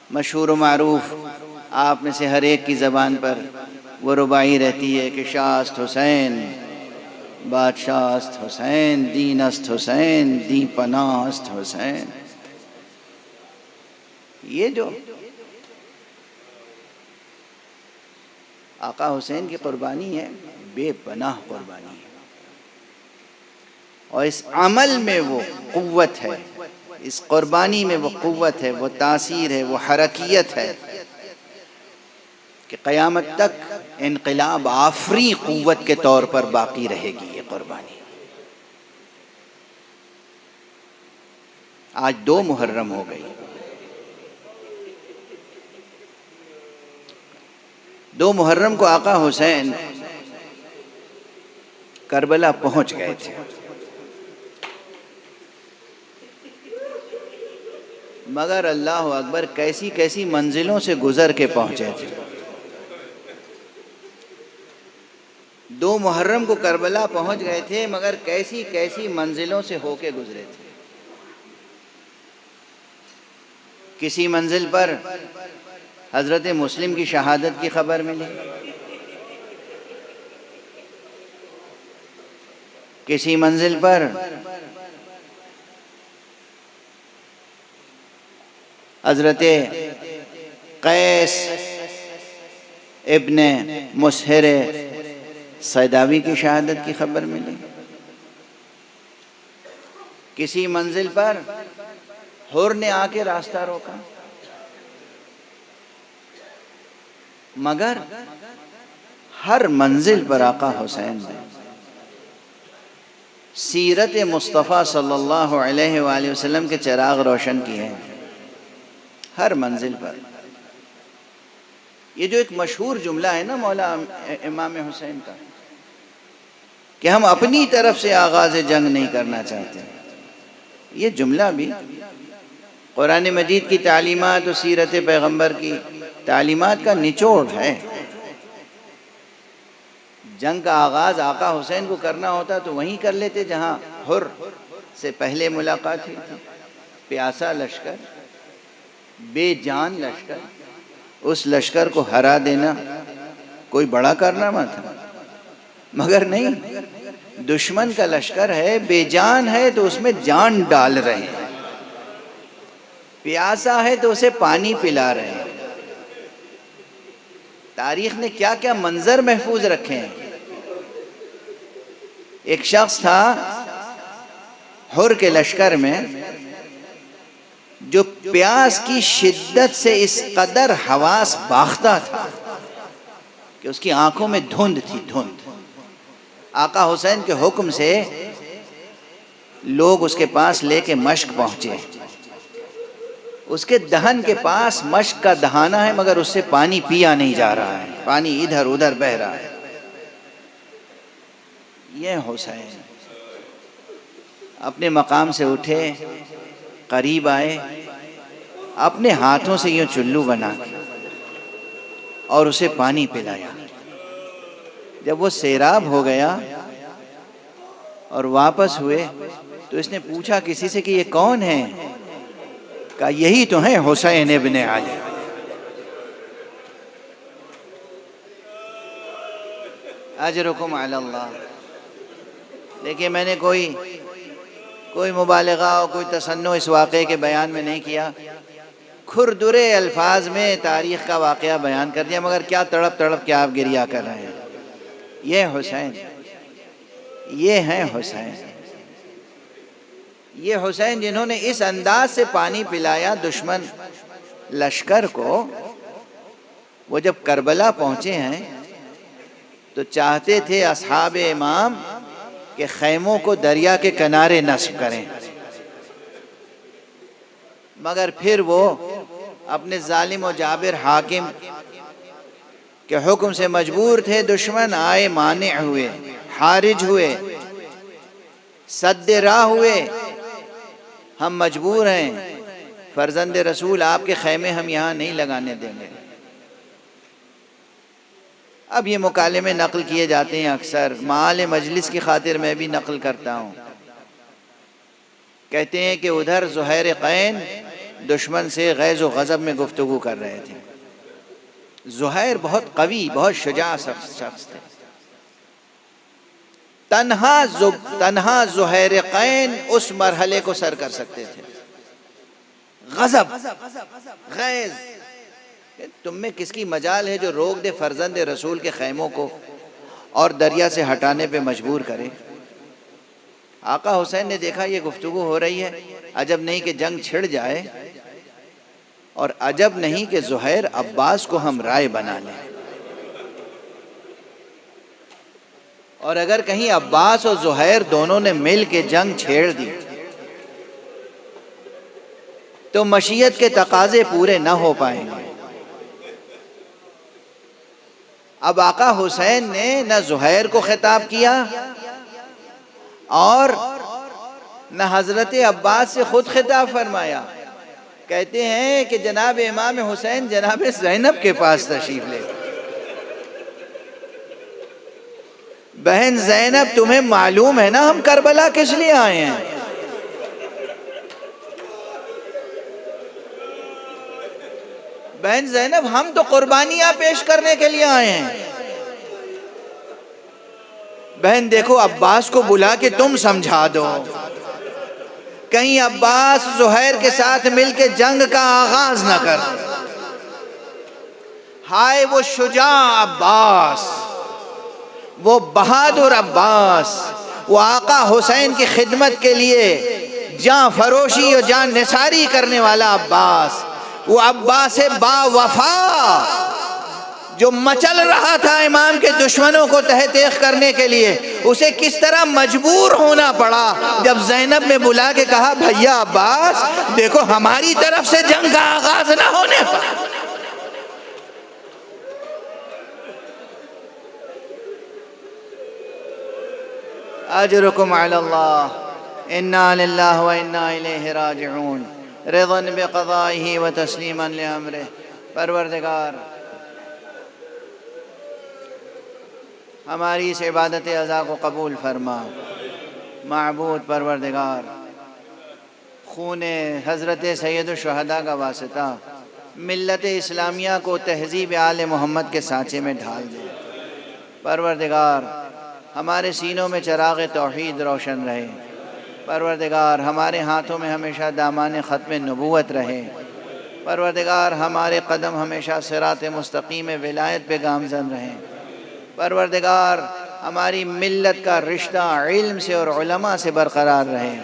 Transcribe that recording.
مشہور و معروف آپ میں سے ہر ایک کی زبان پر وہ رباعی رہتی ہے کہ شاست حسین بادشاہ است حسین، دین است حسین، دی پناہ است حسین. یہ جو آقا حسین کی قربانی ہے بے پناہ قربانی ہے، اور اس عمل میں وہ قوت ہے، اس قربانی میں وہ قوت ہے، وہ تاثیر ہے، وہ حرکیت ہے کہ قیامت تک انقلاب آفری قوت کے طور پر باقی رہے گی یہ قربانی. آج 2 محرم ہو گئی. 2 محرم کو آقا حسین کربلا پہنچ گئے تھے، مگر اللہ اکبر کیسی کیسی منزلوں سے گزر کے پہنچے تھے. 2 محرم کو کربلا پہنچ گئے تھے مگر کیسی کیسی منزلوں سے ہو کے گزرے تھے. کسی منزل پر حضرت مسلم کی شہادت کی خبر ملی، کسی منزل پر حضرت قیس ابن مسہر صیداوی کی شہادت کی خبر ملی، کسی منزل پر حر نے آ کے راستہ روکا. مگر ہر منزل پر آقا حسین نے سیرت مصطفیٰ صلی اللہ علیہ وآلہ وسلم کے چراغ روشن کیے ہیں ہر منزل پر. یہ جو ایک مشہور جملہ ہے نا مولا امام حسین کا کہ ہم اپنی طرف سے آغاز جنگ نہیں کرنا چاہتے، یہ جملہ بھی قرآن مجید کی تعلیمات و سیرت پیغمبر کی تعلیمات کا نچوڑ ہے. جنگ کا آغاز آقا حسین کو کرنا ہوتا تو وہیں کر لیتے جہاں حر سے پہلے ملاقات ہوئی تھی. پیاسا لشکر، بے جان لشکر، اس لشکر کو ہرا دینا کوئی بڑا کارنامہ تھا، مگر نہیں. دشمن کا لشکر ہے، بے جان ہے تو اس میں جان ڈال رہے ہیں، پیاسا ہے تو اسے پانی پلا رہے ہیں. تاریخ نے کیا کیا منظر محفوظ رکھے ہیں. ایک شخص تھا حر کے لشکر میں جو پیاس کی شدت سے اس قدر حواس باختہ تھا کہ اس کی آنکھوں میں دھند تھی، دھند. آقا حسین کے حکم سے لوگ اس کے پاس لے کے مشک پہنچے. اس کے دہن کے پاس مشک کا دہانہ ہے مگر اس سے پانی پیا نہیں جا رہا ہے، پانی ادھر ادھر بہہ رہا ہے. یہ حسین اپنے مقام سے اٹھے، قریب آئے، اپنے ہاتھوں سے یہ چلو بنا کے اور اسے پانی پلایا. جب وہ سیراب ہو گیا اور واپس ہوئے تو اس نے پوچھا کسی سے کہ یہ کون ہے؟ کہا یہی تو ہیں حسین ابن علی. اجرکم علی اللہ. دیکھیے میں نے کوئی مبالغہ اور کوئی تصنع اس واقعے کے بیان میں نہیں کیا، کھردرے الفاظ میں تاریخ کا واقعہ بیان کر دیا، مگر کیا تڑپ تڑپ کے آپ گریہ کر رہے ہیں. یہ حسین، یہ ہیں حسین، یہ حسین جنہوں نے اس انداز سے پانی پلایا دشمن لشکر کو. وہ جب کربلا پہنچے ہیں تو چاہتے تھے اصحاب امام کہ خیموں کو دریا کے کنارے نصب کریں، مگر پھر وہ اپنے ظالم و جابر حاکم کے حکم سے مجبور تھے. دشمن آئے، مانع ہوئے، حارج ہوئے، سد راہ ہوئے. ہم مجبور ہیں، فرزند رسول آپ کے خیمے ہم یہاں نہیں لگانے دیں گے. اب یہ مکالمے نقل کیے جاتے ہیں اکثر، معال مجلس کی خاطر میں بھی نقل کرتا ہوں. کہتے ہیں کہ ادھر زہیر قین دشمن سے غیظ و غضب میں گفتگو کر رہے تھے۔ زہیر بہت قوی، بہت شجاع شخص تھے۔ تنہا زہیرقین اس مرحلے کو سر کر سکتے تھے، غضب، غیظ۔ تم میں کس کی مجال ہے جو روک دے فرزند رسول کے خیموں کو اور دریا سے ہٹانے پہ مجبور کرے؟ آقا حسین نے دیکھا یہ گفتگو ہو رہی ہے، عجب نہیں کہ جنگ چھڑ جائے، اور عجب نہیں کہ زہیر عباس کو ہم رائے بنا لیں، اور اگر کہیں عباس اور زہیر دونوں نے مل کے جنگ چھیڑ دی تو مشیت کے تقاضے پورے نہ ہو پائیں گے۔ اب آقا حسین نے نہ زہیر کو خطاب کیا اور نہ حضرت عباس سے خود خطاب فرمایا۔ کہتے ہیں کہ جناب امام حسین جناب زینب کے پاس تشریف لے، بہن زینب تمہیں معلوم ہے نا ہم کربلا کس لیے آئے ہیں؟ بہن زینب ہم تو قربانیاں پیش کرنے کے لیے آئے ہیں۔ بہن دیکھو عباس کو بلا کے تم سمجھا دو، کہیں عباس زہیر کے ساتھ مل کے جنگ کا آغاز نہ کر۔ ہائے وہ شجاع عباس، وہ بہادر عباس، وہ آقا حسین کی خدمت کے لیے جان فروشی اور جان نثاری کرنے والا عباس، وہ عباس با وفا جو مچل رہا تھا امام کے دشمنوں کو تہ تیغ کرنے کے لیے، اسے کس طرح مجبور ہونا پڑا جب زینب نے بلا کے کہا بھیا عباس دیکھو ہماری طرف سے جنگ کا آغاز نہ ہونے پڑا۔ اجرکم علی اللہ، انا للہ و انا الیہ راجعون، رضا بقضائہ و تسلیما لامرہ۔ پروردگار ہماری اس عبادت عزا کو قبول فرما۔ معبود پروردگار خون حضرت سید الشہداء کا واسطہ ملت اسلامیہ کو تہذیب آل محمد کے سانچے میں ڈھال دے۔ پروردگار ہمارے سینوں میں چراغ توحید روشن رہے۔ پروردگار ہمارے ہاتھوں میں ہمیشہ دامان ختم نبوت رہے۔ پروردگار ہمارے قدم ہمیشہ صراط مستقیم ولایت پہ گامزن رہیں۔ پروردگار ہماری ملت کا رشتہ علم سے اور علماء سے برقرار رہے۔